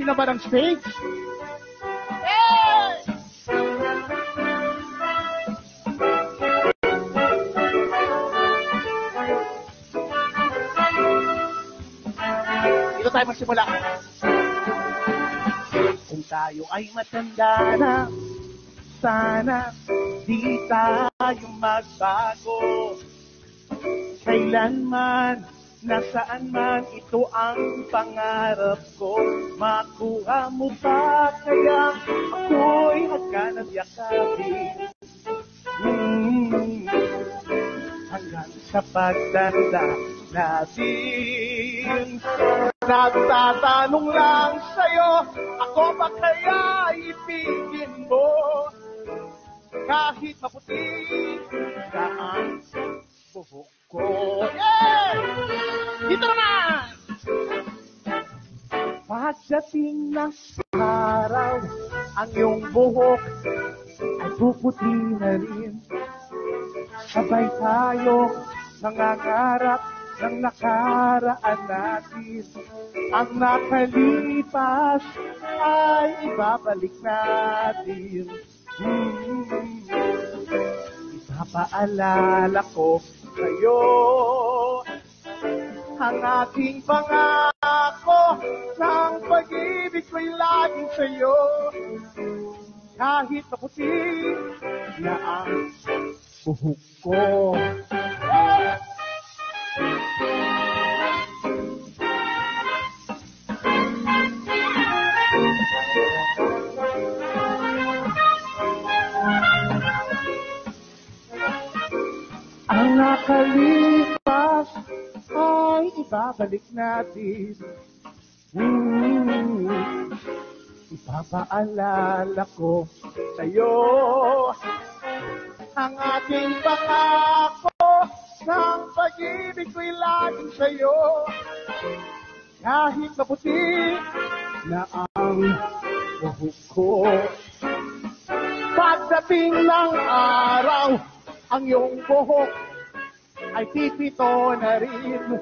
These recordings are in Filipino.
na ba ng stage? Hey! Dito tayo magsimula. Kung tayo ay matanda na, sana di tayo magbago. Kailanman, nasaan man, ito ang pangarap ko. Makuha mo ba kaya ako'y magkanat yakapin? Hanggang sa pagtanda natin, nagtatanong lang sa'yo, ako ba kaya ipigin mo? Kahit maputi na ang buhok ko. Yeah! Dito naman! Pagdating ng araw, ang iyong buhok ay puputi na rin. Sabay tayo nangangarap ng nakaraan natin. Ang nakalipas ay ibabalik natin. Ipapaalala ko sa'yo ang ating pangako ng pag-ibig ko'y laging sa'yo. Kahit maputi na ang buhok ko. Ang nakalipas ay ibabalik natin. Ipapaalala ko sa'yo ang ating pangako ng pag-ibig ko'y laging sa'yo. Kahit maputi na ang buhok ko. Pagdating ng araw, ang iyong buhok ay pipito na rin.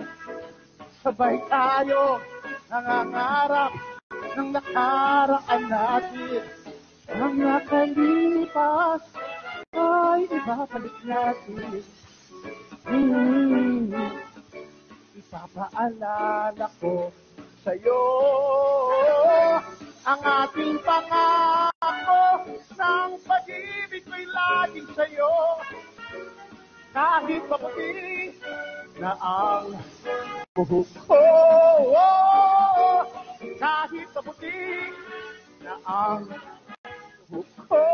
Sabay tayo nangangarap ng nakaraan natin. Ang nakalipas ay ibabalik natin. Ipapaalala ko sa'yo ang ating pangako ng pag-ibig ko'y laging sa'yo. Kahit maputi na ang buhok ko. Kahit maputi na ang buhok ko.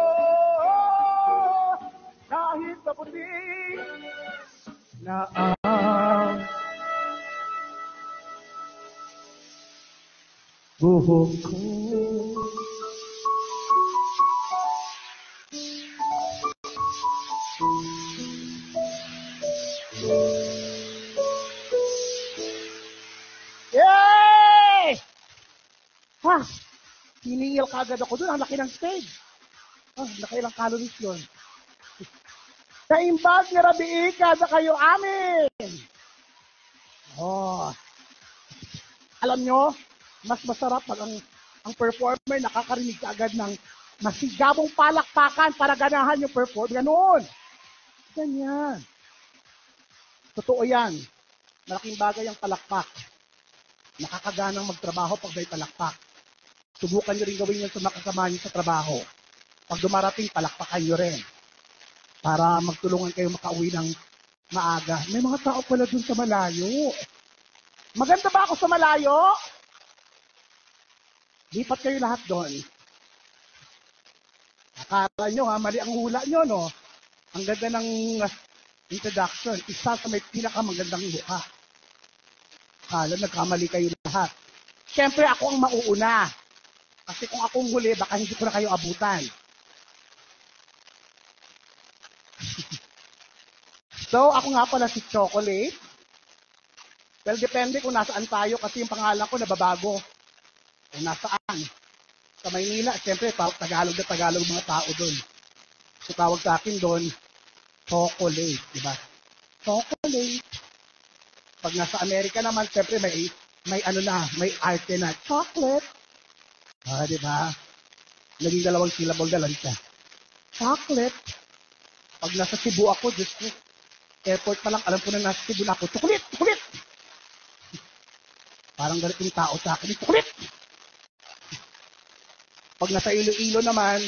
Kahit maputi na ang buhok ko. Yay! Ha! Hiningil kagad ako doon. Ang laki ng stage. Nakailang calories yun. Kaimbag ni Rabi Ika na kayo amin. Alam nyo, mas masarap pag ang performer nakakarinig agad ng masigabong palakpakan para ganahan yung performer. Ganun. Ganyan. Totoo yan. Malaking bagay ang palakpak. Nakakaganang magtrabaho pag may palakpak. Subukan nyo rin gawin yan sa makasama nyo sa trabaho. Pag dumarating, palakpakan nyo rin. Para magtulungan kayo makauwi ng maaga. May mga tao pala dun sa malayo. Maganda ba ako sa malayo? Lipat kayo lahat doon. Akala nyo mali ang hula nyo, no? Ang ganda ng introduction. Isa sa may pinakamagandang mukha. Akala nagkamali kayo lahat. Siyempre ako ang mauuna. Kasi kung akong huli, baka hindi ko na kayo abutan. So, ako nga pala si Chocolate. Well, depende kung nasaan tayo kasi yung pangalan ko nababago. Kung nasaan. Sa Maynila, siyempre, Tagalog na Tagalog mga tao doon. So, tawag sa akin doon, Chocolate, diba? Chocolate. Pag nasa Amerika naman, siyempre, may arte na, chocolate. Di ba? Naging 2 syllable na lang siya. Chocolate. Pag nasa Cebu ako, Diyos ko, airport pa lang, alam ko na nasa Cebu na ako, chocolate, chocolate! Parang ganit yung tao sa akin, chocolate! Pag nasa Iloilo naman,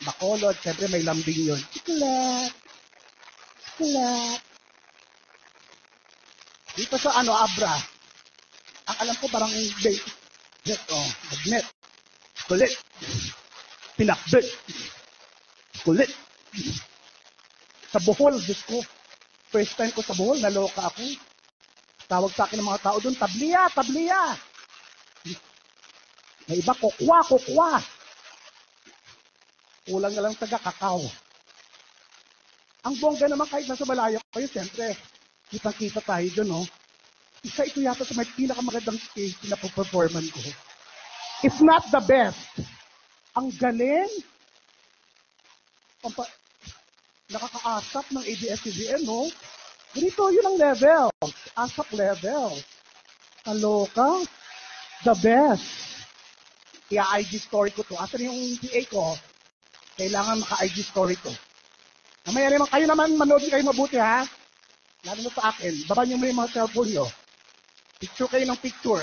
Bacolod, syempre may lambing yun. Chocolate! Chocolate! Dito sa Abra, ang alam ko parang magnet, kulit, pinakbit, kulit. Sa Bohol, Diyos ko, first time ko sa Bohol, naloka ako. Tawag sa akin ng mga tao doon, tabliya, tabliya. May iba, kokwa, kokwa. Kulang na lang taga kakao. Ang bongga naman kahit nasa malayo kayo, siyempre, kitang-kita tayo doon, no? Isa ito yata sa may pinakamagandang stage na performance ko. If not the best. Ang galing. Nakakaasap ng ABS-CBN, no? Ganito, yun ang level. Asap level. Kaloka. The best. Kaya IG story ko to. Asan yung PA ko? Kailangan maka-IG story to. Mamaya naman, kayo naman, manood kayo mabuti, ha? Lalo na sa akin. Baba niyo mo yung mga cellphone nyo. Picture kayo ng picture.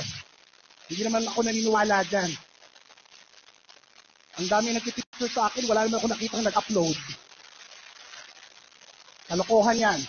Hindi naman ako naniniwala dyan. Ang dami nagpipicture sa akin, wala naman ako nakitang nag-upload. Kalokohan yan.